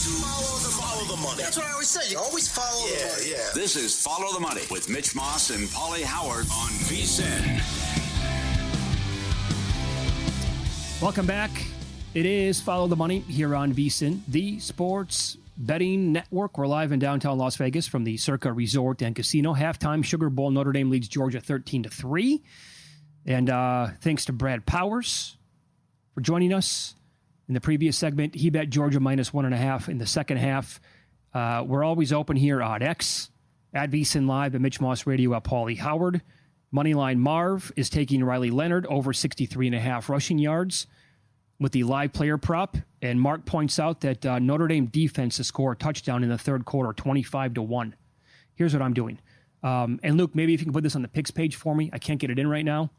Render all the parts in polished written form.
Follow the money. That's what I always say. You always follow the money. Yeah. This is Follow the Money with Mitch Moss and Pauly Howard on VSiN. Welcome back. It is Follow the Money here on VSiN, the sports betting network. We're live in downtown Las Vegas from the Circa Resort and Casino. Halftime Sugar Bowl, Notre Dame leads Georgia 13-3. And thanks to Brad Powers for joining us. In the previous segment, he bet Georgia minus 1.5 in the second half. We're always open here on X, at VSiN Live, at Mitch Moss Radio, at Pauly Howard. Moneyline Marv is taking Riley Leonard over 63.5 rushing yards with the live player prop. And Mark points out that Notre Dame defense to score a touchdown in the third quarter, 25-1. Here's what I'm doing. And Luke, maybe if you can put this on the picks page for me. I can't get it in right now.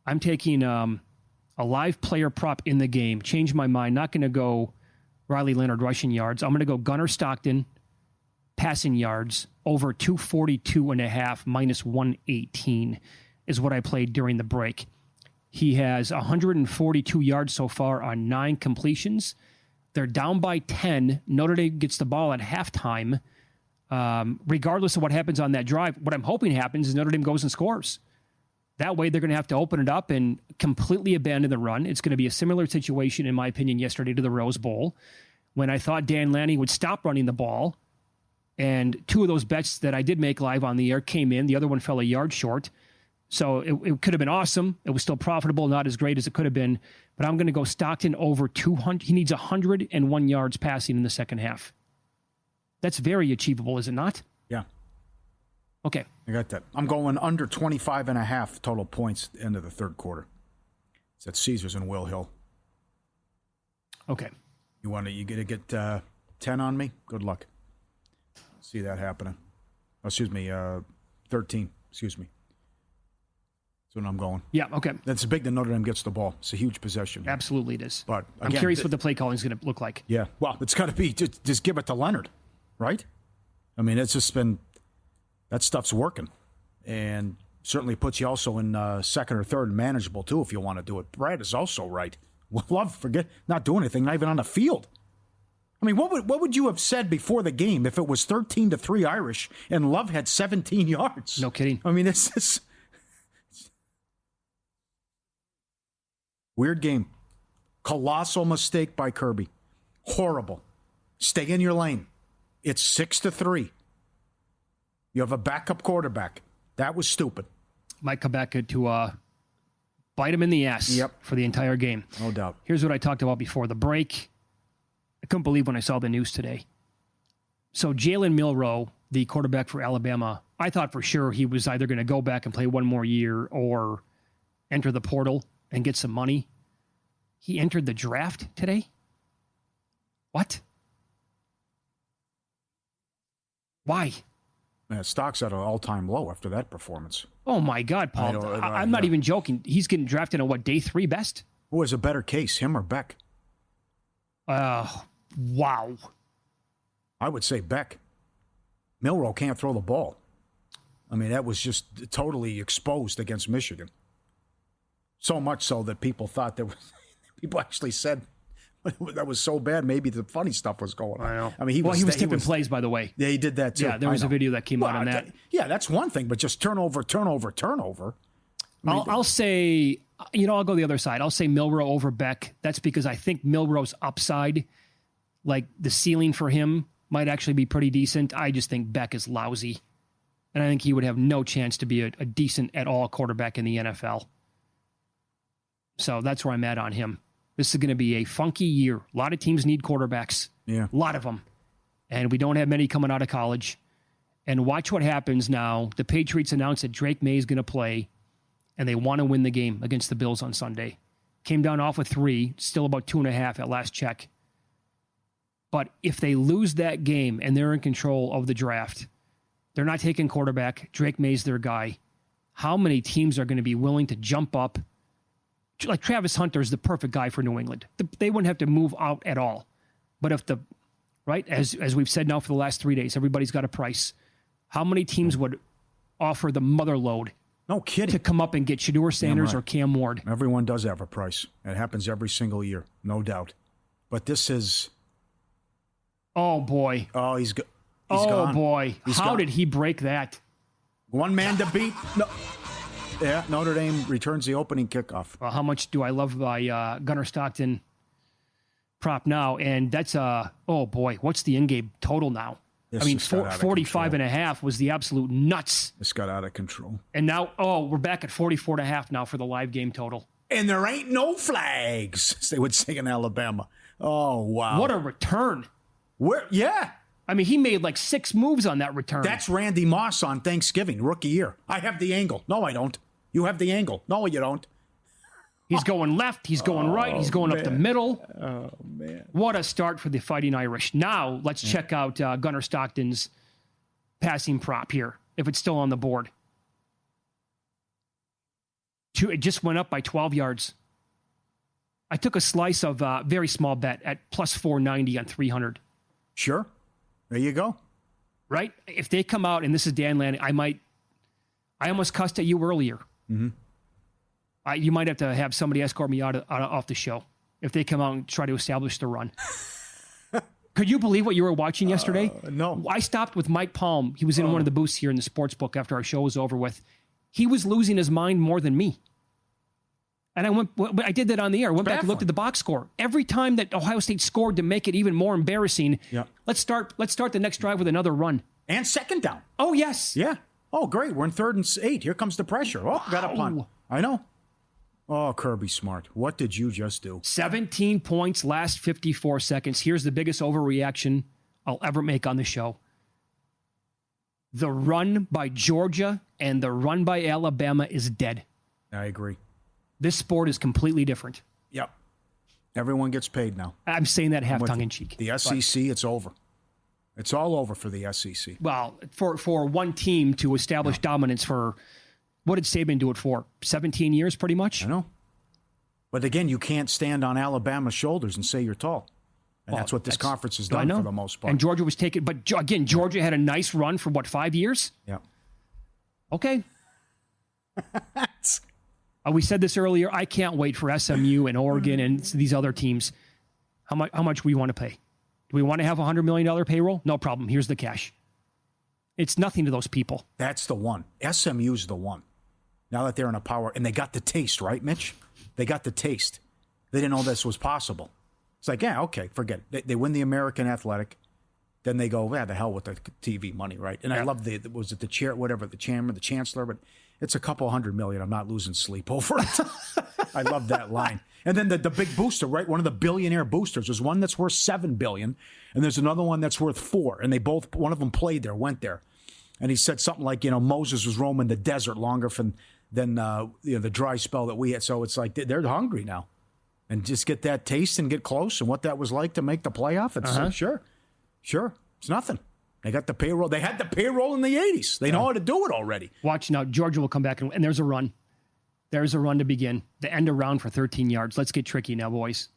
I'm taking a live player prop in the game. Change my mind. Not going to go Riley Leonard rushing yards. I'm going to go Gunnar Stockton passing yards over 242.5 minus 118 is what I played during the break. He has 142 yards so far on 9 completions. They're down by 10. Notre Dame gets the ball at halftime. Regardless of what happens on that drive, what I'm hoping happens is Notre Dame goes and scores. That way, they're going to have to open it up and completely abandon the run. It's going to be a similar situation, in my opinion, yesterday to the Rose Bowl, when I thought Dan Lanning would stop running the ball. And 2 of those bets that I did make live on the air came in. The other one fell a yard short. So it could have been awesome. It was still profitable, not as great as it could have been. But I'm going to go Stockton over 200. He needs 101 yards passing in the second half. That's very achievable, is it not? Yeah. Okay. I got that. I'm going under 25.5 total points at the end of the third quarter. It's at Caesars and Will Hill. Okay. You going to get 10 on me? Good luck. See that happening. Oh, excuse me, 13. Excuse me. That's when I'm going. Yeah, okay. That's big that Notre Dame gets the ball. It's a huge possession. Absolutely it is. But again, I'm curious what the play calling is going to look like. Yeah. Well, it's got to be just give it to Leonard, right? I mean, it's just been that stuff's working, and certainly puts you also in second or third manageable too if you want to do it. Brad is also right. Love forget not doing anything, not even on the field. I mean, what would you have said before the game if it was 13-3 Irish and Love had 17 yards? No kidding. I mean, it's weird game. Colossal mistake by Kirby. Horrible. Stay in your lane. It's 6-3. You have a backup quarterback. That was stupid. Might come back to bite him in the ass for the entire game. No doubt. Here's what I talked about before the break. I couldn't believe when I saw the news today. So Jalen Milroe, the quarterback for Alabama, I thought for sure he was either going to go back and play one more year or enter the portal and get some money. He entered the draft today? What? Why? Man, stock's at an all-time low after that performance. Oh, my God, Paul. I'm not even joking. He's getting drafted on, day 3 best? Who has a better case, him or Beck? Wow. I would say Beck. Milroe can't throw the ball. I mean, that was just totally exposed against Michigan. So much so that people thought people actually said that was so bad, maybe the funny stuff was going on. I know. I mean, he was tipping plays, by the way. Yeah, he did that too. Yeah, there was a video that came out on that. Yeah, that's one thing, but just turnover. I mean, I'll say, I'll go the other side. I'll say Milroe over Beck. That's because I think Milroe's upside, like the ceiling for him, might actually be pretty decent. I just think Beck is lousy. And I think he would have no chance to be a decent at all quarterback in the NFL. So that's where I'm at on him. This is going to be a funky year. A lot of teams need quarterbacks. Yeah. A lot of them. And we don't have many coming out of college. And watch what happens now. The Patriots announced that Drake May is going to play, and they want to win the game against the Bills on Sunday. Came down off of 3, still about 2.5 at last check. But if they lose that game and they're in control of the draft, they're not taking quarterback. Drake May's their guy. How many teams are going to be willing to jump up? Like Travis Hunter is the perfect guy for New England. They wouldn't have to move out at all. But if as we've said now for the last 3 days, everybody's got a price. How many teams would offer the mother load? No kidding. To come up and get Shedeur Sanders or Cam Ward? Everyone does have a price. It happens every single year, no doubt. But this is Oh, boy. Oh, he's gone. Oh, boy. He's How gone. did he break that? One man to beat. No. Yeah, Notre Dame returns the opening kickoff. Well, how much do I love my Gunnar Stockton prop now? And that's, oh, boy, what's the in-game total now? This I mean, just got out of 45 and control. a half was the absolute nuts. This got out of control. And now, we're back at 44 and a half now for the live game total. And there ain't no flags, as they would say in Alabama. Oh, wow. What a return. Yeah. I mean, he made like 6 moves on that return. That's Randy Moss on Thanksgiving, rookie year. I have the angle. No, I don't. You have the angle. No, you don't. He's going left. He's going right. He's going up the middle. Oh, man. What a start for the Fighting Irish. Now, let's check out Gunnar Stockton's passing prop here, if it's still on the board. It just went up by 12 yards. I took a slice of a very small bet at plus 490 on 300. Sure. There you go. Right? If they come out, and this is Dan Lanning, I almost cussed at you earlier. Mm-hmm. You might have to have somebody escort me off the show if they come out and try to establish the run. Could you believe what you were watching yesterday? No. I stopped with Mike Palm. He was in one of the booths here in the sports book after our show was over with. He was losing his mind more than me. And I did that on the air. I went back and looked at the box score. Every time that Ohio State scored to make it even more embarrassing, let's start the next drive with another run. And second down. Oh, yes. Yeah. Oh, great. We're in 3rd and 8. Here comes the pressure. Oh, got a punt. I know. Oh, Kirby Smart. What did you just do? 17 points, last 54 seconds. Here's the biggest overreaction I'll ever make on the show. The run by Georgia and the run by Alabama is dead. I agree. This sport is completely different. Yep. Everyone gets paid now. I'm saying that half tongue-in-cheek. The SEC, it's over. It's all over for the SEC. Well, for one team to establish dominance for, what did Saban do it for? 17 years, pretty much? I know. But again, you can't stand on Alabama's shoulders and say you're tall. And that's what this conference has done for the most part. And Georgia was taken, but again, Georgia had a nice run for 5 years? Yeah. Okay. We said this earlier. I can't wait for SMU and Oregon and these other teams. How much we want to pay? Do we want to have a $100 million payroll? No problem. Here's the cash. It's nothing to those people. That's the one. SMU's the one. Now that they're in a power, and they got the taste, right, Mitch? They got the taste. They didn't know this was possible. It's like, yeah, okay, forget it. They win the American Athletic. Then they go, the hell with the TV money, right? And I love the chancellor, but it's a couple $100 million. I'm not losing sleep over it. I love that line. And then the big booster, right? One of the billionaire boosters. There's one that's worth $7 billion, and there's another one that's worth $4 billion. And they both, one of them played there, went there. And he said something like, Moses was roaming the desert longer than the dry spell that we had. So it's like they're hungry now. And just get that taste and get close and what that was like to make the playoff. It's sure. It's nothing. They got the payroll. They had the payroll in the 80s. They know how to do it already. Watch now. Georgia will come back, and there's a run. There's a run to begin. The end around for 13 yards. Let's get tricky now, boys.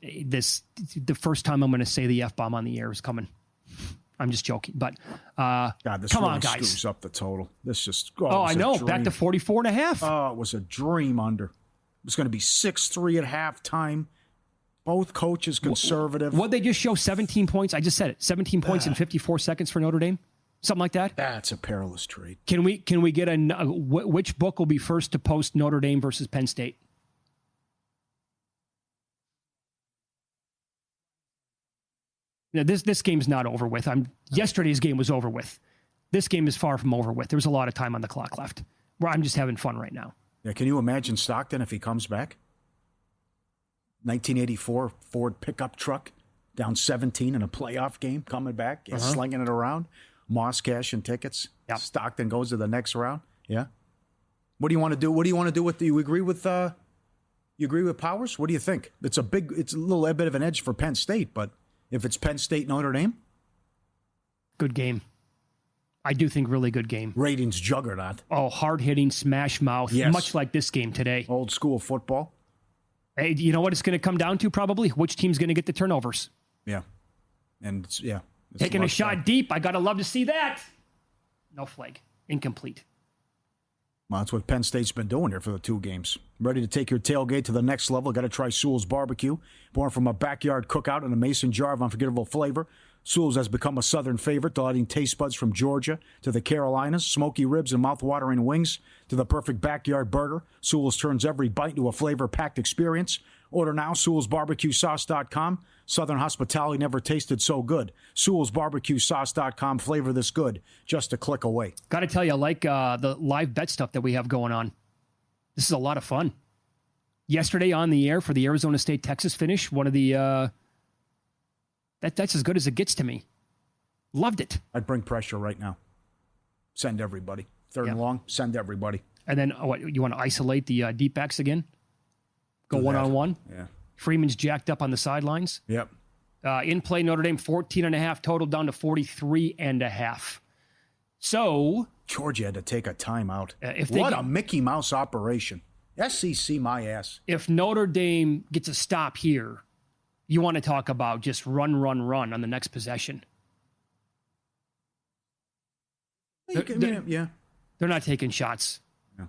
The first time I'm going to say the F-bomb on the air is coming. I'm just joking. But this come really on, guys. Screws up the total. This just I know. Back to 44 and a half. Oh, it was a dream under. It was going to be 6-3 at halftime. Both coaches conservative. What they just show 17 points? I just said it. 17 points in 54 seconds for Notre Dame? Something like that? That's a perilous trade. Can we get which book will be first to post Notre Dame versus Penn State? Now, this game's not over with. Yesterday's game was over with. This game is far from over with. There's a lot of time on the clock left. Where I'm just having fun right now. Yeah, can you imagine Stockton if he comes back? 1984 Ford pickup truck down 17 in a playoff game, coming back, slinging it around. Moss cashing tickets. Yep. Stockton goes to the next round. Yeah. What do you want to do? What do you want to do with you agree with Powers? What do you think? It's a little bit of an edge for Penn State, but if it's Penn State Notre Dame, good game. I do think really good game. Ratings juggernaut. Oh, hard-hitting, smash mouth, much like this game today. Old school football. Hey, you know what it's going to come down to probably? Which team's going to get the turnovers? Yeah. And it's taking a shot deep. I got to love to see that. No flag. Incomplete. Well, that's what Penn State's been doing here for the 2 games. Ready to take your tailgate to the next level? Got to try Sewell's Barbecue. Born from a backyard cookout in a mason jar of unforgettable flavor, Sewell's has become a Southern favorite, delighting taste buds from Georgia to the Carolinas. Smoky ribs and mouth-watering wings to the perfect backyard burger. Sewell's turns every bite into a flavor-packed experience. Order now, Sewell'sBarbecueSauce.com. Southern hospitality never tasted so good. Sewell'sBarbecueSauce.com. Flavor this good, just a click away. Got to tell you, I like the live bet stuff that we have going on. This is a lot of fun. Yesterday on the air for the Arizona State-Texas finish, one of the... That's as good as it gets to me. Loved it. I'd bring pressure right now. Send everybody. Third and long, send everybody. And then, what, you want to isolate the deep backs again? Go one-on-one? Yeah. Freeman's jacked up on the sidelines. Yep. In play, Notre Dame 14.5 total down to 43.5. So Georgia had to take a timeout. What a Mickey Mouse operation. SEC my ass. If Notre Dame gets a stop here, you want to talk about just run on the next possession. Yeah. They're not taking shots. No.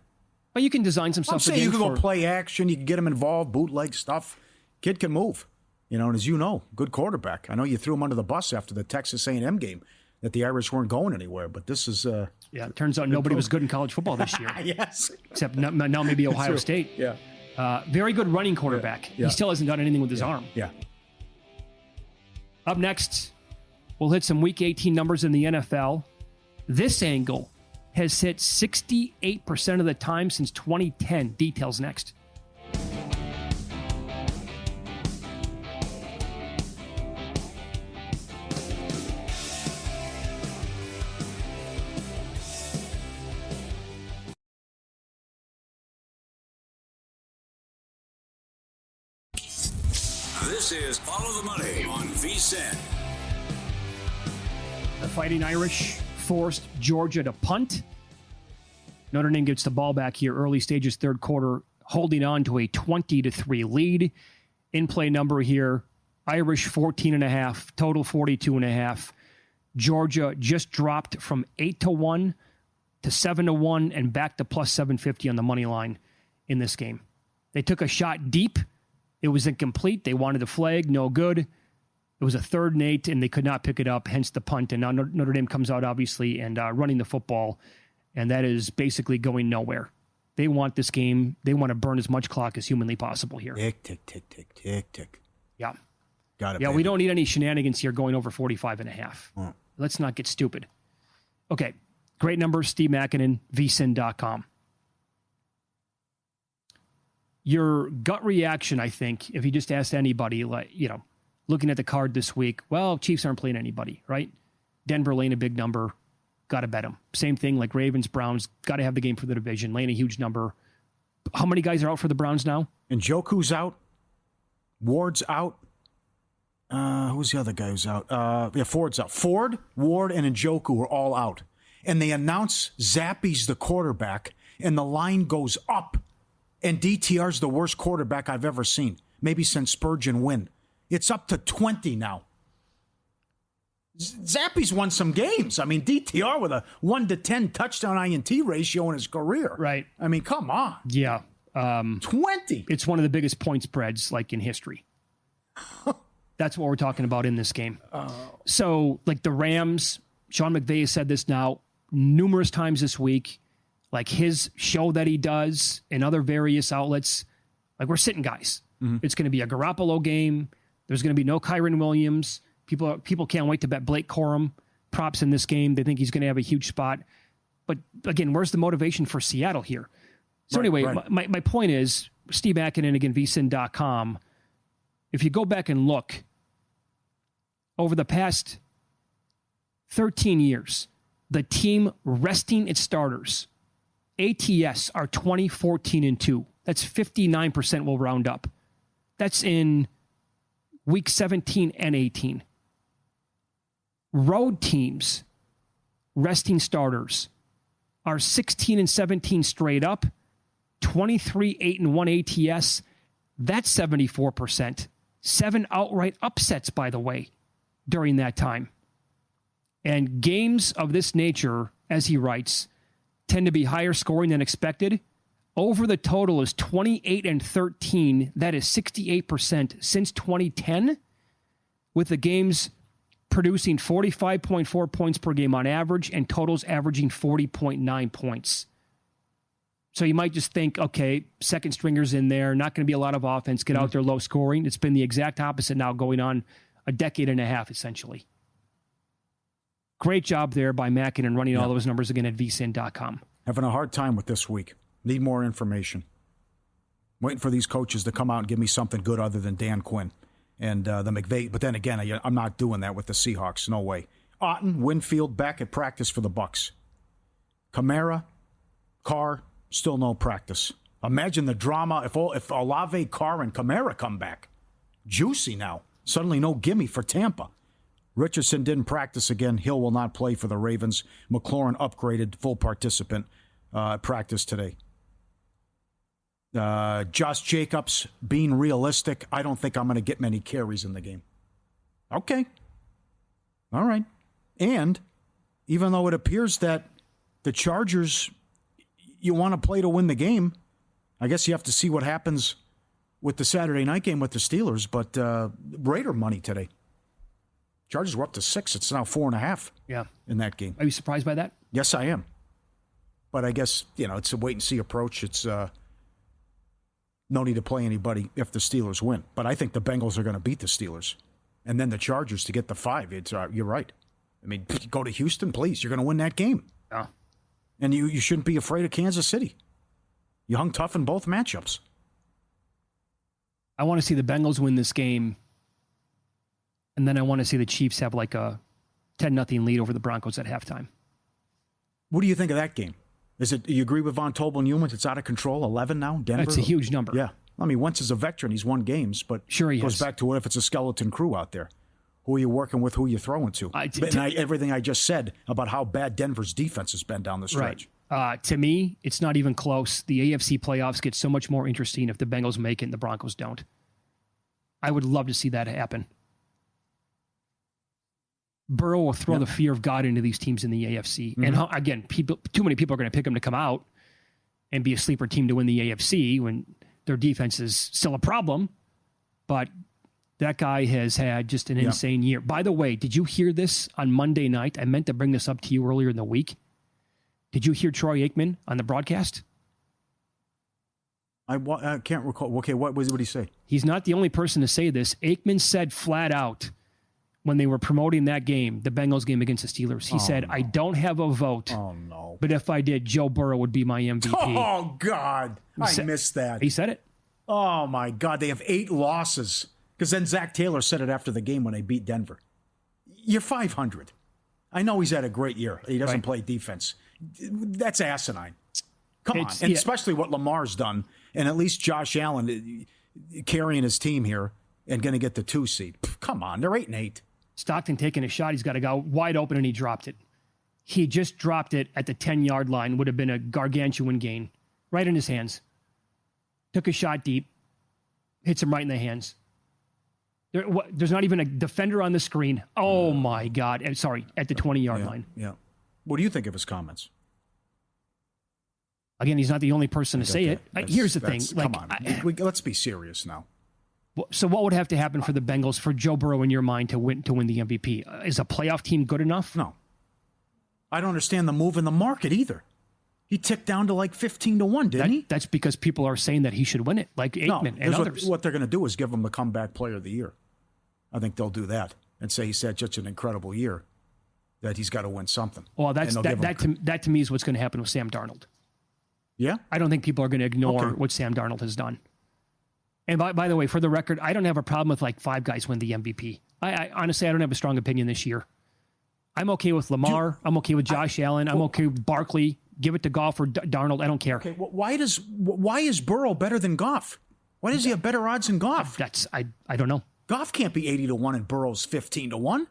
But you can design some stuff. I'm saying you can go play action. You can get him involved, bootleg stuff. Kid can move. And as you know, good quarterback. I know you threw him under the bus after the Texas A&M game that the Irish weren't going anywhere, but this is... it turns out nobody was good in college football this year. Yes. Except now maybe Ohio State. Yeah. Very good running quarterback. Yeah. He still hasn't done anything with his arm. Yeah. Up next, we'll hit some Week 18 numbers in the NFL. This angle has hit 68% of the time since 2010. Details next. This is Follow the Money on VSiN. The Fighting Irish forced Georgia to punt. Notre Dame gets the ball back here early stages, third quarter, holding on to a 20-3 lead. In play number here, Irish 14.5, total 42.5. Georgia just dropped from 8-1 to 7-1 and back to plus 750 on the money line in this game. They took a shot deep. It was incomplete. They wanted a flag, no good. It was a 3rd and 8, and they could not pick it up, hence the punt. And now Notre Dame comes out, obviously, and running the football, and that is basically going nowhere. They want this game. They want to burn as much clock as humanly possible here. Tick, tick, tick, tick, tick, tick. Yeah. Got it. Yeah, baby. we don't need any shenanigans here going over 45.5. Oh. Let's not get stupid. Okay, great number, Steve Makinen, vsin.com. Your gut reaction, I think, if you just asked anybody, like, looking at the card this week, well, Chiefs aren't playing anybody, right? Denver laying a big number, got to bet them. Same thing like Ravens, Browns, got to have the game for the division, laying a huge number. How many guys are out for the Browns now? Njoku's out. Ward's out. Who's the other guy who's out? Ford's out. Ford, Ward, and Njoku are all out. And they announce Zappi's the quarterback, and the line goes up. And DTR's the worst quarterback I've ever seen, maybe since Spurgeon Wynn. It's up to 20 now. Zappi's won some games. I mean, DTR with a 1-10 touchdown INT ratio in his career. Right. I mean, come on. Yeah. 20. It's one of the biggest point spreads, like, in history. That's what we're talking about in this game. So, like, the Rams, Sean McVay has said this now numerous times this week, like his show that he does in other various outlets, like, we're sitting guys. Mm-hmm. It's going to be a Garoppolo game. There's going to be no Kyron Williams. People can't wait to bet Blake Corum props in this game. They think he's going to have a huge spot. But again, where's the motivation for Seattle here? So right. My point is, Steve Makinen, again, vsin.com, if you go back and look, over the past 13 years, the team resting its starters, ATS, are 20-14-2. That's 59%, we'll round up. That's in week 17 and 18. Road teams resting starters are 16-17 straight up, 23-8-1 ATS. That's 74%. 7 outright upsets, by the way, during that time. And games of this nature, as he writes, tend to be higher scoring than expected. Over the total is 28-13. That is 68% since 2010, with the games producing 45.4 points per game on average and totals averaging 40.9 points. So you might just think, okay, second stringers in there, not going to be a lot of offense, get out there low scoring. It's been the exact opposite now, going on a decade and a half, essentially. Great job there by Mackin and running all those numbers again at vsin.com. Having a hard time with this week. Need more information. Waiting for these coaches to come out and give me something good other than Dan Quinn and the McVay. But then again, I'm not doing that with the Seahawks. No way. Otten, Winfield back at practice for the Bucs. Kamara, Carr, still no practice. Imagine the drama if Olave, Carr, and Kamara come back. Juicy now. Suddenly no gimme for Tampa. Richardson didn't practice again. Hill will not play for the Ravens. McLaurin upgraded, full participant at practice today. Josh Jacobs, being realistic, I don't think I'm going to get many carries in the game. Okay. All right. And even though it appears that the Chargers, you want to play to win the game, I guess you have to see what happens with the Saturday night game with the Steelers, but Raider money today. Chargers were up to 6. It's now 4.5 in that game. Are you surprised by that? Yes, I am. But I guess, it's a wait-and-see approach. It's no need to play anybody if the Steelers win. But I think the Bengals are going to beat the Steelers. And then the Chargers to get the 5. You're right. I mean, go to Houston, please. You're going to win that game. Yeah. And you shouldn't be afraid of Kansas City. You hung tough in both matchups. I want to see the Bengals win this game. And then I want to see the Chiefs have like a 10-0 lead over the Broncos at halftime. What do you think of that game? You agree with Von Tobel-Newman? It's out of control. 11 now, Denver. That's a huge number. Yeah. I mean, Wentz is a veteran. He's won games, but sure he goes back to what if it's a skeleton crew out there? Who are you working with? Who are you throwing to? Everything I just said about how bad Denver's defense has been down the stretch. Right. To me, it's not even close. The AFC playoffs get so much more interesting if the Bengals make it and the Broncos don't. I would love to see that happen. Burrow will throw the fear of God into these teams in the AFC. Mm-hmm. And again, too many people are going to pick them to come out and be a sleeper team to win the AFC when their defense is still a problem. But that guy has had just an insane year. By the way, did you hear this on Monday night? I meant to bring this up to you earlier in the week. Did you hear Troy Aikman on the broadcast? I can't recall. Okay, what did he say? He's not the only person to say this. Aikman said flat out, when they were promoting that game, the Bengals game against the Steelers, he said, I don't have a vote. Oh, no. But if I did, Joe Burrow would be my MVP. Oh, God. I missed that. He said it. Oh, my God. They have 8 losses. Because then Zach Taylor said it after the game when they beat Denver. You're 500. I know he's had a great year. He doesn't play defense. That's asinine. Come on. And especially what Lamar's done. And at least Josh Allen carrying his team here and going to get the 2 seed. Come on. They're 8-8. Stockton taking a shot. He's got a guy wide open, and he dropped it. He just dropped it at the 10-yard line. Would have been a gargantuan gain. Right in his hands. Took a shot deep. Hits him right in the hands. There's not even a defender on the screen. Oh, my God. Sorry, at the 20-yard line. Yeah. What do you think of his comments? Again, he's not the only person to say it. Here's the thing. Come on. Let's be serious now. So what would have to happen for the Bengals, for Joe Burrow, in your mind, to win the MVP? Is a playoff team good enough? No. I don't understand the move in the market either. He ticked down to like 15-1, didn't he? That's because people are saying that he should win it, like Aikman and others. What they're going to do is give him the comeback player of the year. I think they'll do that and say he's had such an incredible year that he's got to win something. Well, that to me is what's going to happen with Sam Darnold. Yeah? I don't think people are going to ignore what Sam Darnold has done. And by the way, for the record, I don't have a problem with like 5 guys win the MVP. I honestly, I don't have a strong opinion this year. I'm okay with Lamar. I'm okay with Josh Allen. I'm okay with Barkley. Give it to Goff or Darnold. I don't care. Okay, why is Burrow better than Goff? Why does he have better odds than Goff? I don't know. Goff can't be 80-1 and Burrow's 15-1.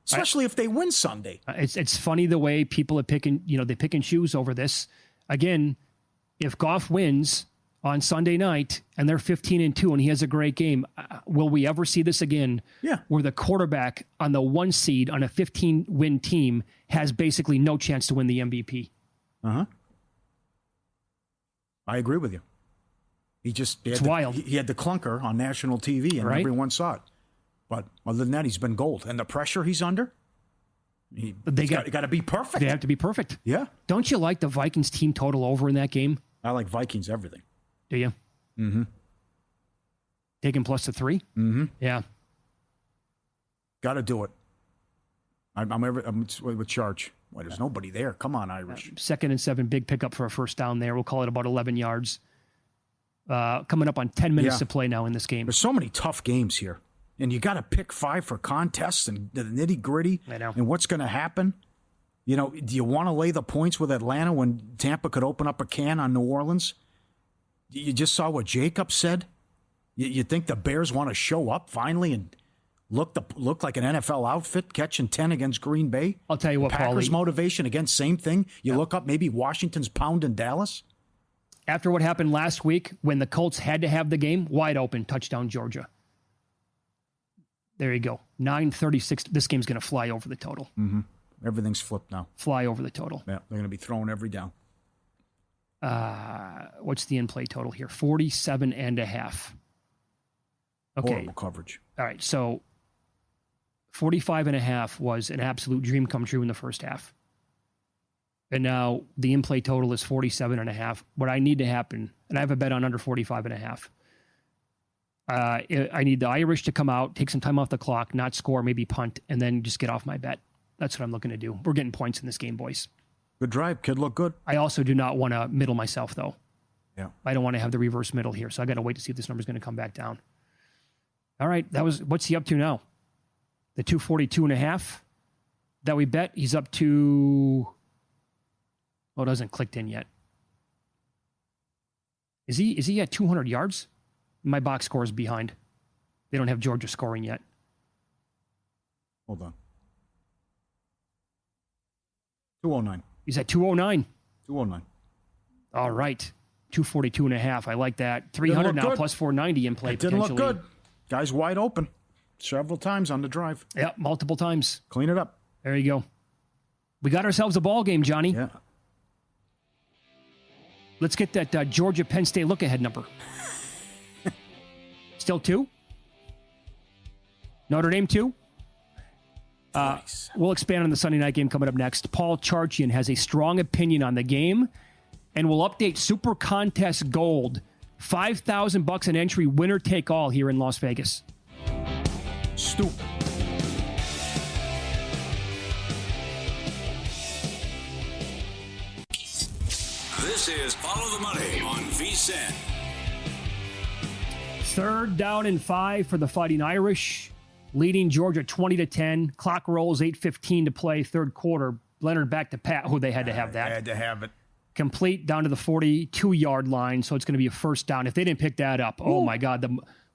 Especially if they win Sunday. It's funny the way people are picking, they pick and choose over this. Again, if Goff wins on Sunday night and they're 15-2 and he has a great game, will we ever see this again? Yeah. Where the quarterback on the 1 seed on a 15-win team has basically no chance to win the MVP? Uh-huh. I agree with you. It's wild. He had the clunker on national TV, and everyone saw it. But other than that, he's been gold. And the pressure he's under, they got to be perfect. They have to be perfect. Yeah. Don't you like the Vikings team total over in that game? I like Vikings everything. Do you? Mm-hmm. Taking plus the 3? Mm-hmm. Yeah. Got to do it. I'm with Charge. Why, there's nobody there. Come on, Irish. 2nd and 7, big pickup for a first down there. We'll call it about 11 yards. Coming up on 10 minutes to play now in this game. There's so many tough games here. And you got to pick 5 for contests and the nitty-gritty. I know. And what's going to happen. You know, do you want to lay the points with Atlanta when Tampa could open up a can on New Orleans? You just saw what Jacob said. You think the Bears want to show up finally and look like an NFL outfit, catching 10 against Green Bay? I'll tell you what, Packers Pauly. motivation against same thing. You look up maybe Washington's pounding Dallas. After what happened last week when the Colts had to have the game, wide open, touchdown Georgia. There you go. 9:36. This game's going to fly over the total. Mm-hmm. Everything's flipped now. Fly over the total. Yeah, they're going to be throwing every down. What's the in-play total here? 47.5. Okay. Horrible coverage. All right. So 45.5 was an absolute dream come true in the first half. And now the in-play total is 47.5. What I need to happen, and I have a bet on under 45.5. I need the Irish to come out, take some time off the clock, not score, maybe punt, and then just get off my bet. That's what I'm looking to do. We're getting points in this game, boys. Good drive. Kid look good. I also do not want to middle myself, though. Yeah. I don't want to have the reverse middle here, so I got to wait to see if this number is going to come back down. All right, what's he up to now? The 242.5 that we bet, he's up to. Oh, it hasn't clicked in yet. Is he at 200 yards? My box score is behind. They don't have Georgia scoring yet. Hold on. 209. He's at 209. 209. All right. 242.5. I like that. 300 now, good. plus 490 in play. It didn't look good. Guy's wide open several times on the drive. Yep, multiple times. Clean it up. There you go. We got ourselves a ball game, Johnny. Yeah. Let's get that Georgia-Penn State look-ahead number. Still 2? Notre Dame 2? Nice. We'll expand on the Sunday night game coming up next. Paul Charchian has a strong opinion on the game, and we'll update Super Contest Gold. $5,000 an entry, winner take all here in Las Vegas. Stupid. This is Follow the Money on VSiN. 3rd down and 5 for the Fighting Irish, leading Georgia 20-10. Clock rolls, 8:15 to play, third quarter. Leonard back to Pat. Oh, they had to have that. Had to have it. Complete down to the 42-yard line, so it's going to be a first down. If they didn't pick that up, oh my God,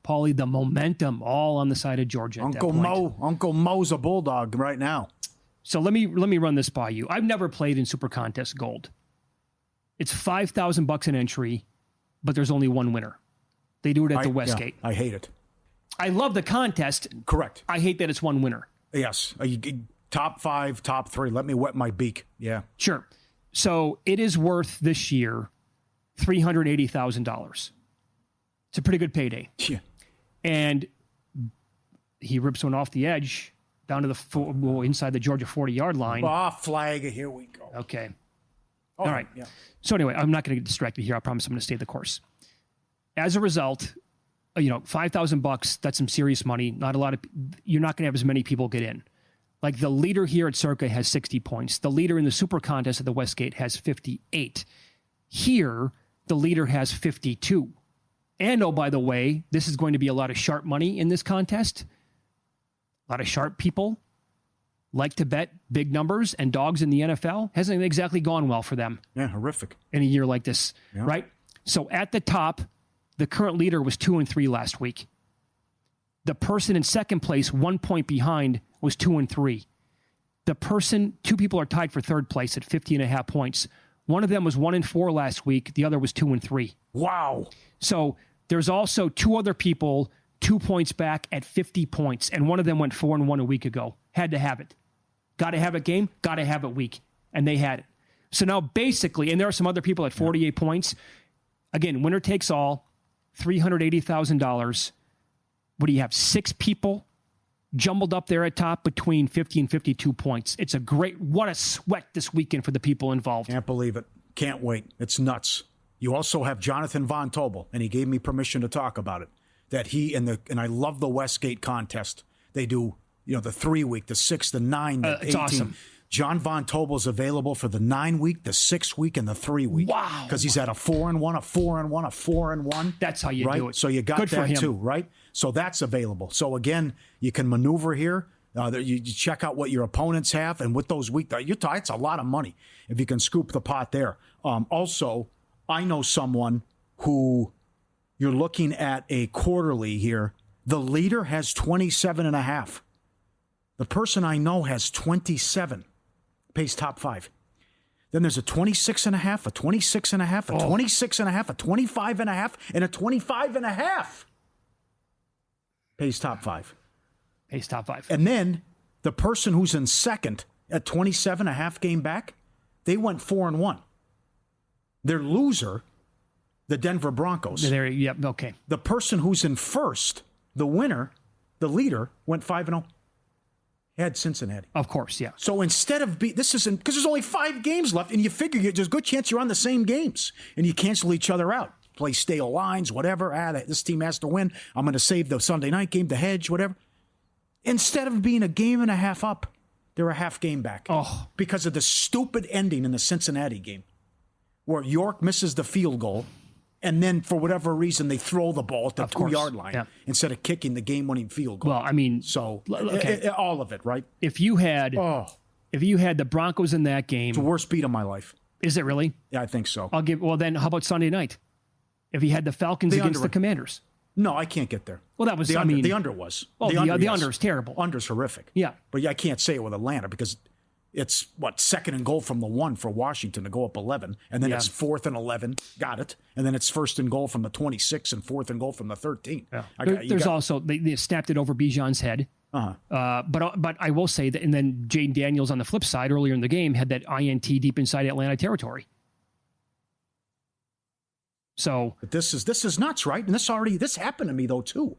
Pauly, the momentum all on the side of Georgia. Uncle Mo's a bulldog right now. So let me run this by you. I've never played in Super Contest Gold. It's $5,000 an entry, but there's only one winner. They do it at the Westgate. I hate it. I love the contest. Correct. I hate that it's one winner. Yes. Top 5, top 3. Let me wet my beak. Yeah. Sure. So it is worth this year $380,000. It's a pretty good payday. Yeah. And he rips one off the edge down to the inside the Georgia 40-yard line. Flag. Here we go. Okay. Oh, all right. Yeah. So anyway, I'm not going to get distracted here. I promise I'm going to stay the course. As a result, $5,000, that's some serious money. Not a lot of, you're not going to have as many people get in. Like the leader here at Circa has 60 points. The leader in the Super Contest at the Westgate has 58. Here, the leader has 52. And oh, by the way, this is going to be a lot of sharp money in this contest. A lot of sharp people like to bet big numbers, and dogs in the NFL hasn't exactly gone well for them. Yeah, horrific. In a year like this, yeah. Right? So at the top, the current leader was 2-3 last week. The person in second place, 1 point behind, was 2-3. Two people are tied for third place at 50.5 points. One of them was 1-4 last week. The other was 2-3. Wow. So there's also 2 other people 2 points back at 50 points, and one of them went 4-1 a week ago. Had to have it. Got to have it game, got to have it week, and they had it. So now basically, and there are some other people at 48 points. Again, winner takes all, $380,000. What do you have? 6 people jumbled up there at top between 50 and 52 points. It's a great, what a sweat this weekend for the people involved. Can't believe it. Can't wait. It's nuts. You also have Jonathan Von Tobel, and he gave me permission to talk about it. That he and I love the Westgate contest. They do, the 3-week, the 6, the 9, the 18. It's awesome. John Von Tobel's available for the 9-week, the 6-week, and the 3-week. Wow. Because he's at a 4-1, a 4-1, a 4-1. That's how you do it. So you got Good for that him. too, right? So that's available. So again, you can maneuver here. You check out what your opponents have, and with those weeks, it's a lot of money if you can scoop the pot there. Also, I know someone who you're looking at a quarterly here. The leader has 27.5. The person I know has 27. Pays top 5. Then there's a 26.5, a 26.5, a 26.5, a 25.5, and a 25.5. Pays top 5. Pays top 5. And then the person who's in second at 27.5 game back, they went 4-1. Their loser, the Denver Broncos. Okay. The person who's in first, the winner, the leader, went 5-0. Had Cincinnati. Of course, yeah. So instead of this isn't because there's only 5 games left, and you figure there's a good chance you're on the same games, and you cancel each other out, play stale lines, whatever. This team has to win. I'm going to save the Sunday night game, the hedge, whatever. Instead of being a game and a half up, they're a half game back because of the stupid ending in the Cincinnati game, where York misses the field goal. And then, for whatever reason, they throw the ball at the 2-yard line instead of kicking the game-winning field goal. Well, I mean, all of it, right? If you had the Broncos in that game, it's the worst beat of my life. Is it really? Yeah, I think so. Well, then how about Sunday night? If you had the Falcons against the Commanders, no, I can't get there. Well, that was the under was. Well, the under is terrible. Under's horrific. Yeah, but I can't say it with Atlanta because it's 2nd and goal from the 1 for Washington to go up 11, and then it's 4th and 11. Got it. And then it's 1st and goal from the 26 and 4th and goal from the 13. Yeah. There's also they snapped it over Bijan's head. But I will say that, and then Jaden Daniels on the flip side earlier in the game had that INT deep inside Atlanta territory. So but this is nuts, right? And this happened to me though too,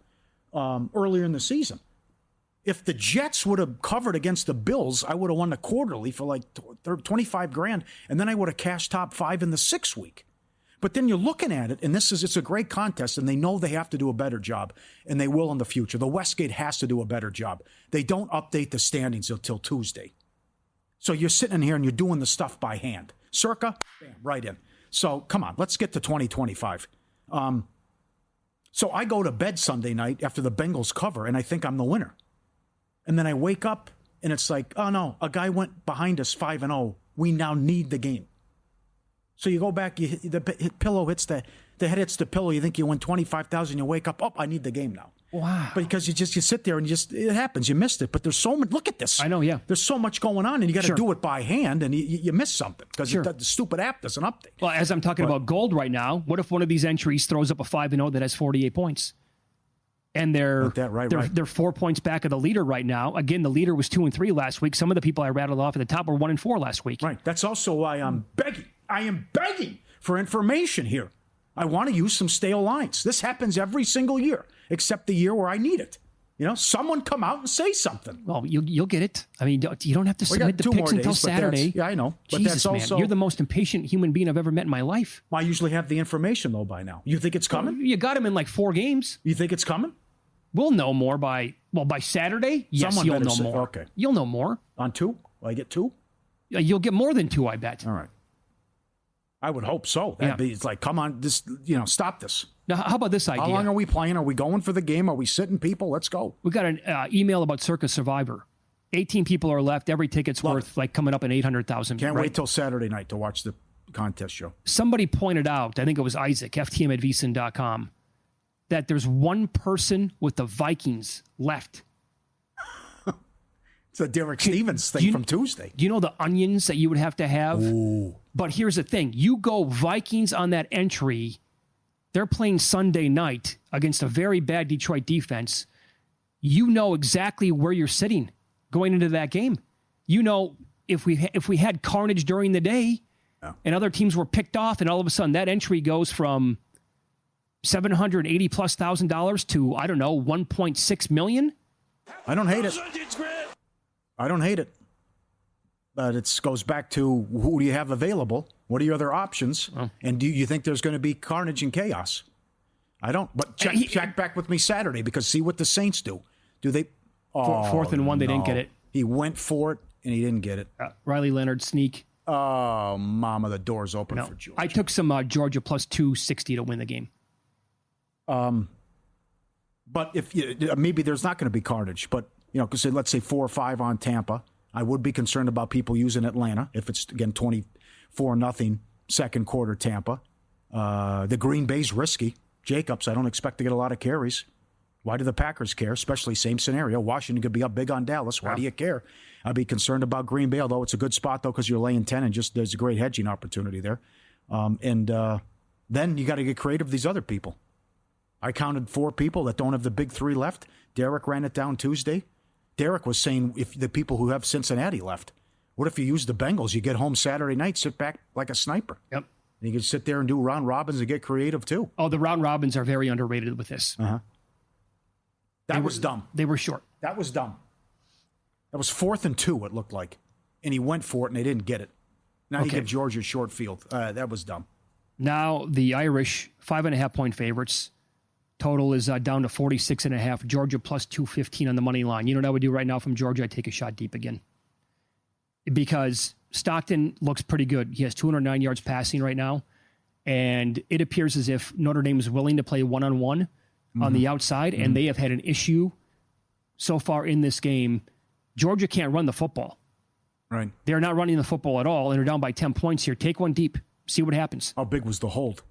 earlier in the season. If the Jets would have covered against the Bills, I would have won the quarterly for like $25,000, and then I would have cashed top 5 in the 6-week. But then you're looking at it, and it's a great contest, and they know they have to do a better job, and they will in the future. The Westgate has to do a better job. They don't update the standings until Tuesday. So you're sitting in here and you're doing the stuff by hand. Circa, bam, right in. So come on, let's get to 2025. So I go to bed Sunday night after the Bengals cover, and I think I'm the winner. And then I wake up, and it's like, oh, no, a guy went behind us 5-0. We now need the game. So you go back, the pillow hits the head hits the pillow. You think you win $25,000. You wake up, I need the game now. Wow. Because you sit there and it happens. You missed it. But there's so much. Look at this. I know, yeah. There's so much going on, and you got to do it by hand, and you miss something because the stupid app doesn't update. Well, as I'm talking about gold right now, what if one of these entries throws up a 5-0 that has 48 points? And they're 4 points back of the leader right now. Again, the leader was 2-3 last week. Some of the people I rattled off at the top were 1-4 last week. Right. That's also why I'm begging. I am begging for information here. I want to use some stale lines. This happens every single year, except the year where I need it. Someone come out and say something. Well, you'll get it. I mean, you don't have to submit the picks until Saturday. Yeah, I know. But Jesus, that's also, man, you're the most impatient human being I've ever met in my life. Well, I usually have the information, though, by now. You think it's coming? You got him in like 4 games. You think it's coming? We'll know more by Saturday. Yes, you'll know more. Okay. You'll know more. On 2? Will I get 2? You'll get more than 2, I bet. All right. I would hope so. It's like, come on, stop this. Now, how about this idea? How long are we playing? Are we going for the game? Are we sitting people? Let's go. We got an email about Circa Survivor. 18 people are left. Every ticket's worth like coming up in $800,000. Can't wait till Saturday night to watch the contest show. Somebody pointed out, I think it was Isaac, ftm@vsin.com, that there's one person with the Vikings left. It's a Derek Stevens thing from Tuesday. Do you know the onions that you would have to have? Ooh. But here's the thing. You go Vikings on that entry. They're playing Sunday night against a very bad Detroit defense. You know exactly where you're sitting going into that game. You know, if we had carnage during the day, and other teams were picked off, and all of a sudden that entry goes from $780,000+ to, I don't know, $1.6 million? I don't hate it. I don't hate it. But it goes back to who do you have available? What are your other options? Oh. And do you think there's going to be carnage and chaos? I don't. But check back with me Saturday, because see what the Saints do. Do they? Fourth and one, they didn't get it. He went for it, and he didn't get it. Riley Leonard sneak. Oh, mama, the door's open for Georgia. I took some Georgia plus 260 to win the game. But if maybe there's not going to be carnage, but because let's say 4 or 5 on Tampa, I would be concerned about people using Atlanta if it's again 24-0 second quarter Tampa. The Green Bay's risky. Jacobs, I don't expect to get a lot of carries. Why do the Packers care? Especially same scenario. Washington could be up big on Dallas. Why do you care? I'd be concerned about Green Bay, although it's a good spot though because you're laying 10 and just there's a great hedging opportunity there. Then you got to get creative with these other people. I counted 4 people that don't have the big 3 left. Derek ran it down Tuesday. Derek was saying if the people who have Cincinnati left, what if you use the Bengals? You get home Saturday night, sit back like a sniper. Yep. And you can sit there and do round robins and get creative too. Oh, the round robins are very underrated with this. Uh-huh. That was dumb. They were short. That was dumb. That was 4th and 2, it looked like. And he went for it and they didn't get it. Now you give Georgia short field. That was dumb. Now the Irish, 5.5-point favorites. Total is down to 46.5. Georgia plus 215 on the money line. You know what I would do right now from Georgia? I'd take a shot deep again. Because Stockton looks pretty good. He has 209 yards passing right now. And it appears as if Notre Dame is willing to play one-on-one on the outside. Mm-hmm. And they have had an issue so far in this game. Georgia can't run the football. Right. They're not running the football at all. And they're down by 10 points here. Take one deep. See what happens. How big was the hold?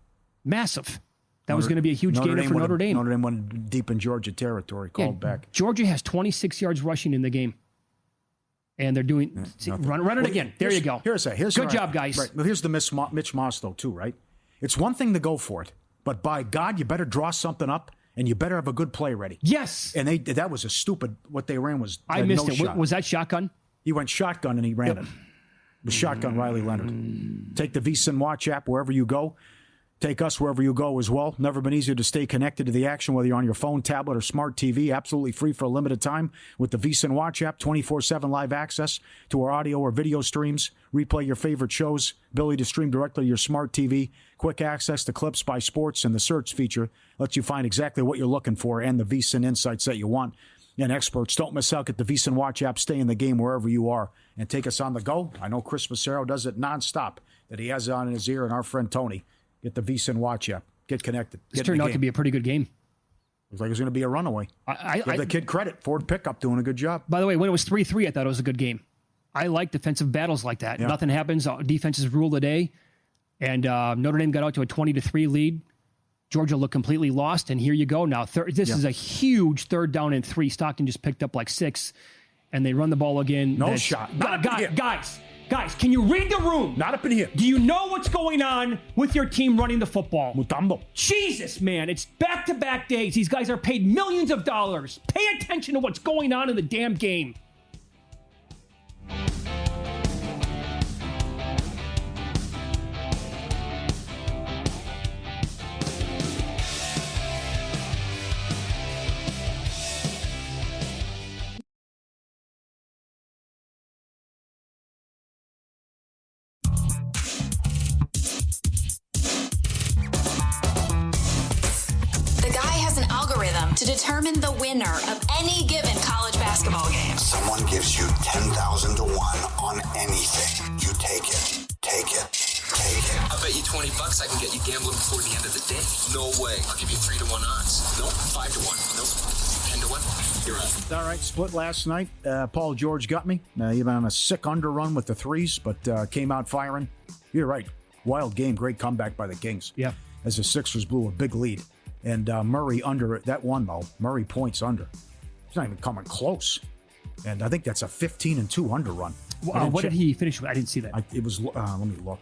Massive. That was going to be a huge gainer for Notre Dame. Notre Dame went deep in Georgia territory, called back. Georgia has 26 yards rushing in the game. And they're doing... run it again. There you go. Good job, guys. Right. Well, here's the Mitch Moss, though, too, right? It's one thing to go for it, but by God, you better draw something up, and you better have a good play ready. Yes. And that was a stupid... What they ran was... I missed it. Shot. Was that shotgun? He went shotgun, and he ran it. It was shotgun Riley Leonard. Take the VSiN Watch app wherever you go. Take us wherever you go as well. Never been easier to stay connected to the action, whether you're on your phone, tablet, or smart TV. Absolutely free for a limited time with the VSiN Watch app. 24/7 live access to our audio or video streams. Replay your favorite shows. Ability to stream directly to your smart TV. Quick access to clips by sports, and the search feature lets you find exactly what you're looking for and the VSiN insights that you want. And experts, don't miss out. Get the VSiN Watch app. Stay in the game wherever you are. And take us on the go. I know Chris Massaro does it nonstop, that he has it on in his ear, and our friend Tony. Get the VSiN Watch app. Get connected. This turned out to be a pretty good game. Looks like it was going to be a runaway. Give the kid credit. Ford Pickup doing a good job. By the way, when it was 3-3, I thought it was a good game. I like defensive battles like that. Yeah. Nothing happens. Defenses rule the day. And Notre Dame got out to a 20-3 lead. Georgia looked completely lost. And here you go now. This is a huge 3rd down and 3. Stockton just picked up like 6. And they run the ball again. No shot. Guys, can you read the room? Not up in here. Do you know what's going on with your team running the football? Mutombo. Jesus, man. It's back-to-back days. These guys are paid millions of dollars. Pay attention to what's going on in the damn game. To determine the winner of any given college basketball game. Someone gives you 10,000 to 1 on anything. You take it. Take it. Take it. I bet you $20 I can get you gambling before the end of the day. No way. I'll give you 3 to 1 odds. Nope. 5 to 1. Nope. 10 to 1. You're out. All right. Split last night. Paul George got me. Even on a sick underrun with the threes, but came out firing. You're right. Wild game. Great comeback by the Kings. Yeah. As the Sixers blew a big lead. And Murray under that one, though. Murray points under. He's not even coming close. And I think that's a 15-2 under run. What did he finish with? I didn't see that. It was, let me look.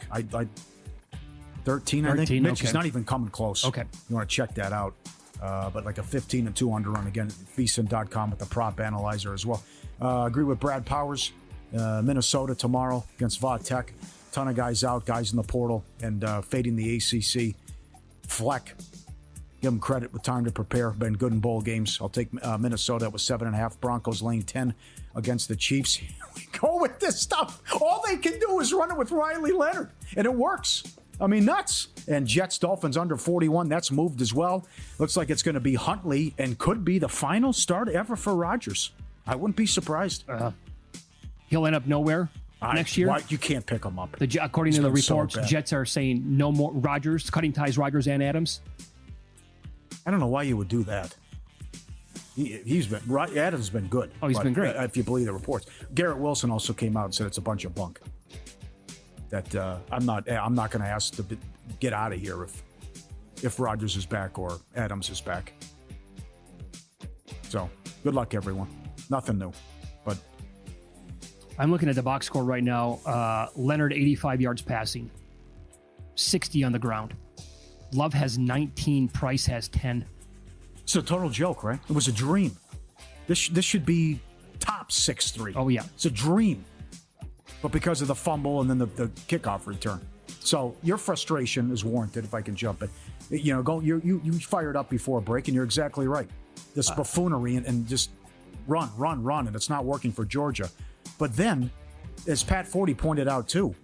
13, I think. Mitch is not even coming close. Okay. You want to check that out. But like a 15-2 under run. Again, VSiN.com with the prop analyzer as well. Agree with Brad Powers. Minnesota tomorrow against Va Tech. ton of guys out, guys in the portal, and fading the ACC. Fleck, give him credit with time to prepare. Been good in bowl games. I'll take Minnesota with 7.5. Broncos laying 10 against the Chiefs. Here we go with this stuff. All they can do is run it with Riley Leonard, and it works. I mean, nuts. And Jets, Dolphins under 41. That's moved as well. Looks like it's going to be Huntley and could be the final start ever for Rodgers. I wouldn't be surprised. He'll end up nowhere next year. You can't pick him up. According to the reports, Jets are saying no more Rodgers, cutting ties Rodgers and Adams. I don't know why you would do that. Adams has been good. Oh, he's been great. If you believe the reports. Garrett Wilson also came out and said it's a bunch of bunk. That I'm not going to ask to get out of here if Rodgers is back or Adams is back. So good luck, everyone. Nothing new, but I'm looking at the box score right now. Leonard 85 yards passing, 60 on the ground. Love has 19. Price has 10. It's a total joke, right? It was a dream. This should be top 6-3. Oh yeah, it's a dream. But because of the fumble and then the kickoff return. So your frustration is warranted, if I can jump it. You fired up before a break, and you're exactly right. This buffoonery and just run, and it's not working for Georgia. But then, as Pat Forty pointed out too,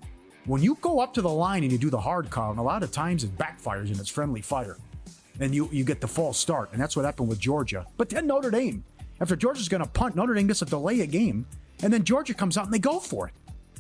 when you go up to the line and you do the hard count, a lot of times it backfires and it's friendly fire. And you get the false start, and that's what happened with Georgia. But then Notre Dame, after Georgia's going to punt, Notre Dame gets a delay a game, and then Georgia comes out and they go for it.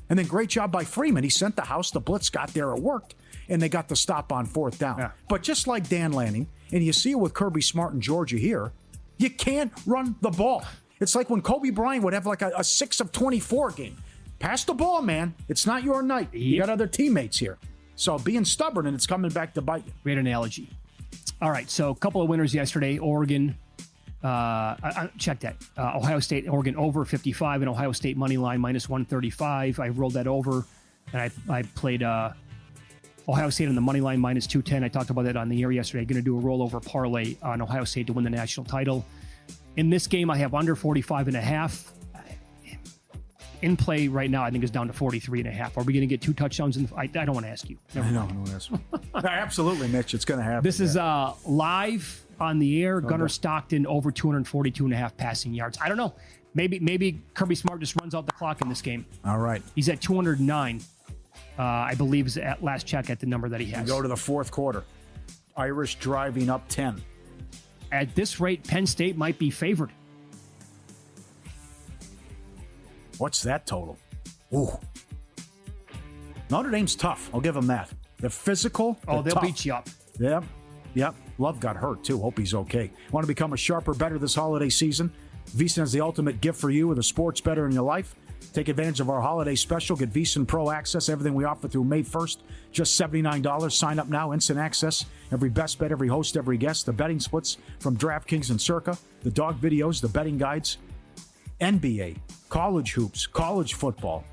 And then great job by Freeman. He sent the house. The blitz got there. It worked. And they got the stop on 4th down. Yeah. But just like Dan Lanning, and you see it with Kirby Smart in Georgia here, you can't run the ball. It's like when Kobe Bryant would have like a 6 of 24 game. Pass the ball, man. It's not your night. Yep. You got other teammates here. So being stubborn, and it's coming back to bite you. Great analogy. All right, so a couple of winners yesterday. Oregon, check that. Ohio State, Oregon over 55, and Ohio State money line minus 135. I rolled that over, and I played Ohio State on the money line minus 210. I talked about that on the air yesterday. Going to do a rollover parlay on Ohio State to win the national title. In this game, I have under 45.5. In play right now, I think it's down to 43.5. Are we going to get 2 touchdowns? I don't want to ask you. I don't want to ask you. Absolutely, Mitch. It's going to happen. This is live on the air. Gunnar Stockton over 242.5 passing yards. I don't know. Maybe Kirby Smart just runs out the clock in this game. All right. He's at 209. I believe is at last check at the number that he has. We go to the 4th quarter. Irish driving up 10. At this rate, Penn State might be favored. What's that total? Ooh. Notre Dame's tough. I'll give them that. They're physical. They'll tough. beat you up. Yep. Love got hurt, too. Hope he's okay. Want to become a sharper, better this holiday season? VSiN has the ultimate gift for you with a sports better in your life. Take advantage of our holiday special. Get VSiN Pro access. Everything we offer through May 1st. Just $79. Sign up now. Instant access. Every best bet, every host, every guest. The betting splits from DraftKings and Circa. The dog videos, the betting guides. NBA, college hoops, college football.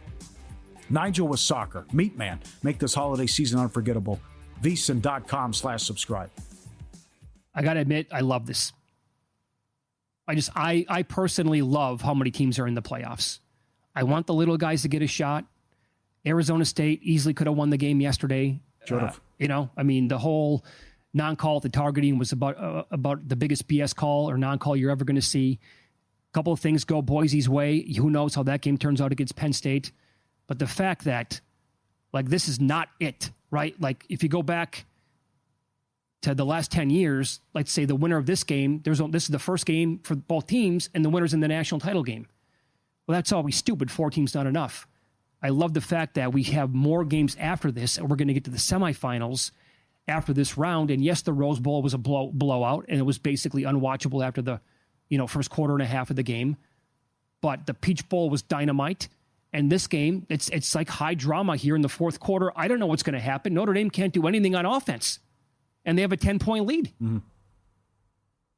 Nigel with soccer. Meat Man. Make this holiday season unforgettable. VSiN.com/subscribe. I got to admit, I love this. I personally love how many teams are in the playoffs. I want the little guys to get a shot. Arizona State easily could have won the game yesterday. Should have. The whole non-call at the targeting was about the biggest BS call or non-call you're ever going to see. Couple of things go Boise's way. Who knows how that game turns out against Penn State. But the fact that, this is not it, right? If you go back to the last 10 years, let's say the winner of this game, this is the first game for both teams, and the winner's in the national title game. Well, that's always stupid. 4 teams not enough. I love the fact that we have more games after this, and we're going to get to the semifinals after this round. And yes, the Rose Bowl was a blowout, and it was basically unwatchable after the first quarter and a half of the game. But the Peach Bowl was dynamite. And this game, it's like high drama here in the 4th quarter. I don't know what's going to happen. Notre Dame can't do anything on offense. And they have a 10-point lead. Mm-hmm.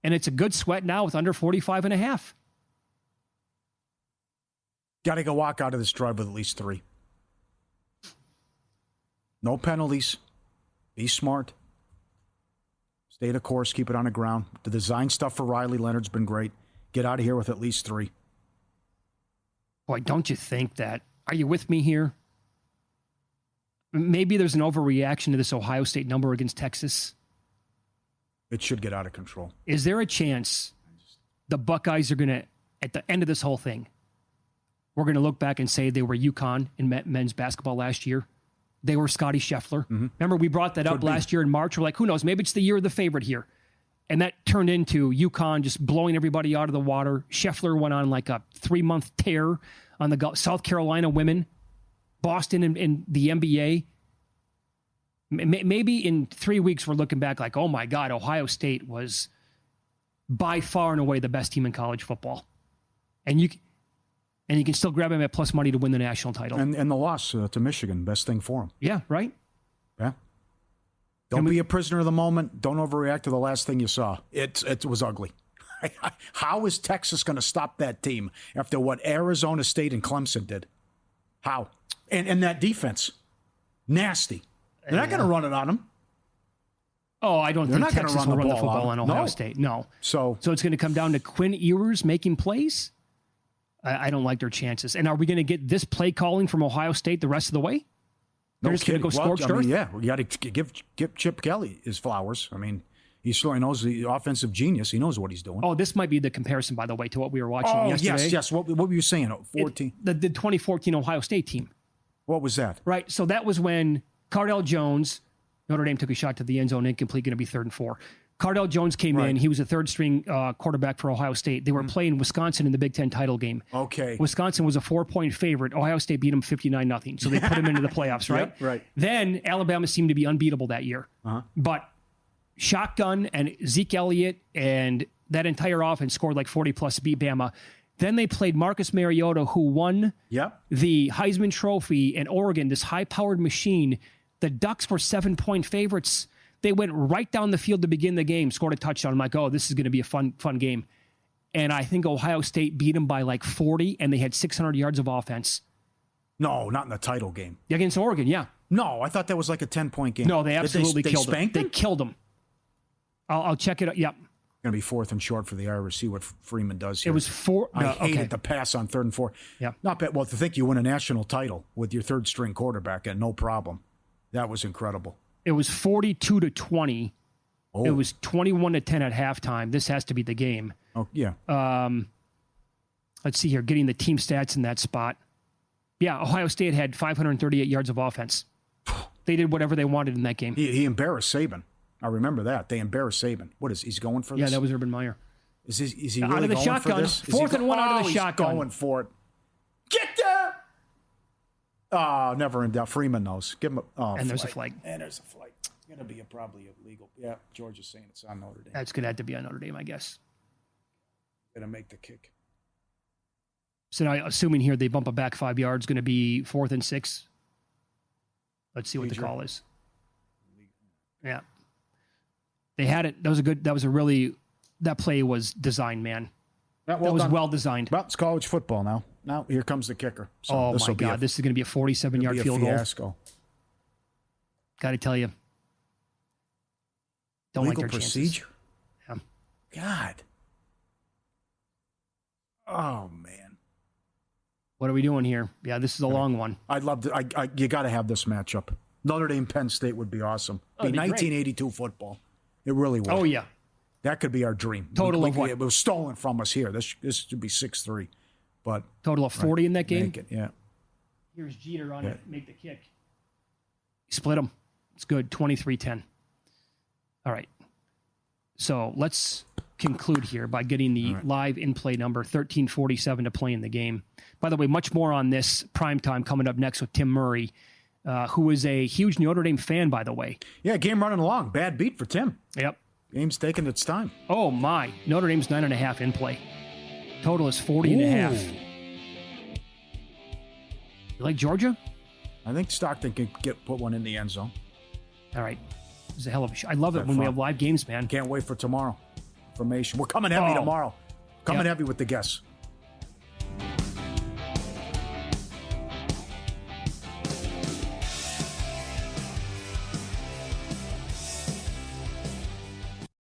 And it's a good sweat now with under 45.5. Got to go walk out of this drive with at least 3. No penalties. Be smart. Stay the course. Keep it on the ground. The design stuff for Riley Leonard's been great. Get out of here with at least 3. Boy, don't you think that? Are you with me here? Maybe there's an overreaction to this Ohio State number against Texas. It should get out of control. Is there a chance the Buckeyes are going to, at the end of this whole thing, we're going to look back and say they were UConn in men's basketball last year? They were Scotty Scheffler. Mm-hmm. Remember, we brought that up last year in March. We're like, who knows? Maybe it's the year of the favorite here. And that turned into UConn just blowing everybody out of the water. Scheffler went on like a 3-month tear on the South Carolina women, Boston in the NBA. Maybe in 3 weeks, we're looking back like, oh my God, Ohio State was by far and away the best team in college football. And you can still grab him at plus money to win the national title. And the loss to Michigan, best thing for him. Yeah, right? Yeah. Don't be a prisoner of the moment. Don't overreact to the last thing you saw. It was ugly. How is Texas going to stop that team after what Arizona State and Clemson did? How? And that defense. Nasty. They're not going to run it on them. Oh, I don't think Texas will run the football on Ohio No. State. No. So it's going to come down to Quinn Ewers making plays? I don't like their chances. And are we going to get this play calling from Ohio State the rest of the way? They're just going to go scorched earth? Yeah, you got to give Chip Kelly his flowers. I mean, he certainly knows the offensive genius. He knows what he's doing. Oh, this might be the comparison, by the way, to what we were watching yesterday. Yes. What were you saying? 14? The 2014 Ohio State team. What was that? Right. So that was when Cardell Jones, Notre Dame took a shot to the end zone, incomplete, going to be 3rd and 4. Cardell Jones came in. He was a third-string quarterback for Ohio State. They were playing Wisconsin in the Big Ten title game. Okay. Wisconsin was a 4-point favorite. Ohio State beat them 59-0. So they put him into the playoffs, right? Yep, right. Then Alabama seemed to be unbeatable that year. Uh-huh. But shotgun and Zeke Elliott and that entire offense scored like 40-plus to beat Bama. Then they played Marcus Mariota, who won the Heisman Trophy in Oregon, this high-powered machine. The Ducks were 7-point favorites. They went right down the field to begin the game, scored a touchdown. I'm like, oh, this is going to be a fun game. And I think Ohio State beat them by like 40, and they had 600 yards of offense. No, not in the title game. Against Oregon, yeah. No, I thought that was like a 10-point game. No, they absolutely killed them. They killed them. I'll check it out. Yep. Going to be 4th and short for the Irish. See what Freeman does here. It was 4. I hated the pass on 3rd and 4. Yeah. Not bad. Well, to think you win a national title with your third-string quarterback and no problem. That was incredible. It was 42-20. Oh. It was 21-10 at halftime. This has to be the game. Oh, yeah. Let's see here. Getting the team stats in that spot. Yeah, Ohio State had 538 yards of offense. They did whatever they wanted in that game. He embarrassed Saban. I remember that. They embarrassed Saban. What is he's going for this? Yeah, that was Urban Meyer. Is he out really of the going shotgun. for this? 4th and 1 out of the shotgun. He's going for it. Get there! Oh, never in doubt. Freeman knows. Give him a and there's a flag. And there's a flag. It's going to be probably illegal. Yeah, George is saying it's on Notre Dame. That's going to have to be on Notre Dame, I guess. Going to make the kick. So now, assuming here they bump it back 5 yards, going to be 4th and 6. Let's see what the call is. Yeah. They had it. That play was designed, man. That was well designed. Well, it's college football now. Now, here comes the kicker. So oh, my God. This is going to be a 47-yard field goal. Got to tell you. Don't Legal like their procedure? Chances. Yeah. God. Oh, man. What are we doing here? Yeah, this is a long one. I'd love to. You got to have this matchup. Notre Dame Penn State would be awesome. Be 1982 football. It really would. Oh, yeah. That could be our dream. Total of what? It was stolen from us here. This should be 6-3. But total of 40 in that game? Make it, yeah. Here's Jeter on it. Make the kick. Split them. It's good. 23-10. All right. So let's conclude here by getting the live in-play number, 1347 to play in the game. By the way, much more on this primetime coming up next with Tim Murray, who is a huge Notre Dame fan, by the way. Yeah, game running along. Bad beat for Tim. Yep. Game's taking its time. Oh, my. Notre Dame's 9.5 in play. Total is 40.5. You like Georgia? I think Stockton can put one in the end zone. All right. This is a hell of a show. I love it when we have live games, man. Can't wait for tomorrow. Information. We're coming heavy tomorrow. Coming heavy with the guests.